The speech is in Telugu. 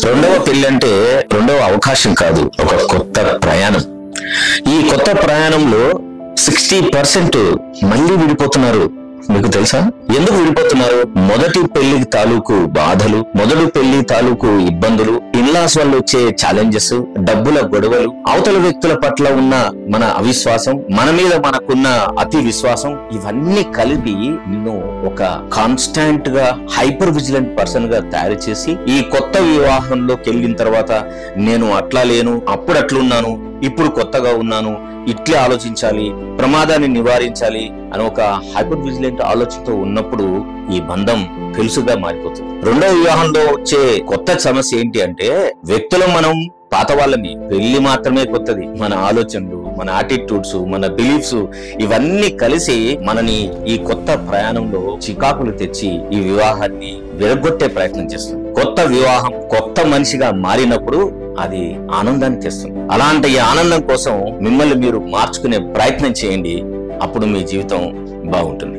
రెండవ పెళ్లి అంటే రెండవ అవకాశం కాదు, ఒక కొత్త ప్రయాణం. ఈ కొత్త ప్రయాణంలో 60% మళ్ళీ విడిపోతున్నారు. మీకు తెలుసా ఎందుకు విడిపోతున్నారు? మొదటి పెళ్లి తాలూకు బాధలు, మొదటి పెళ్లి తాలూకు ఇబ్బందులు, ఇన్లాస్ వల్ల వచ్చే ఛాలెంజెస్, డబ్బుల గొడవలు, అవతల వ్యక్తుల పట్ల ఉన్న మన అవిశ్వాసం, మన మీద మనకున్న అతి విశ్వాసం, ఇవన్నీ కలిపి నిన్ను ఒక కాన్స్టాంట్ గా హైపర్ విజిలెంట్ పర్సన్ గా తయారు చేసి ఈ కొత్త వివాహంలోకి వెళ్ళిన తర్వాత నేను అట్లా లేను, అప్పుడు అట్లున్నాను, ఇప్పుడు కొత్తగా ఉన్నాను, ఇట్లే ఆలోచించాలి, ప్రమాదాన్ని నివారించాలి అని ఒక హైపర్ విజిలెంట్ ఆలోచనతో ఉన్నప్పుడు ఈ బంధం పెలుసుగా మారిపోతుంది. రెండవ వివాహంలో వచ్చే కొత్త సమస్య ఏంటి అంటే, వ్యక్తులు మనం పాత వాళ్ళని, పెళ్లి మాత్రమే కొత్తది. మన ఆలోచనలు, మన యాటిట్యూడ్స్, మన బిలీఫ్స్ ఇవన్నీ కలిసి మనని ఈ కొత్త ప్రయాణంలో చికాకులు తెచ్చి ఈ వివాహాన్ని విరగొట్టే ప్రయత్నం చేస్తుంది. కొత్త వివాహం కొత్త మనిషిగా మారినప్పుడు అది ఆనందాన్ని తెస్తుంది. అలాంటి ఈ ఆనందం కోసం మిమ్మల్ని మీరు మార్చుకునే ప్రయత్నం చేయండి. అప్పుడు మీ జీవితం బాగుంటుంది.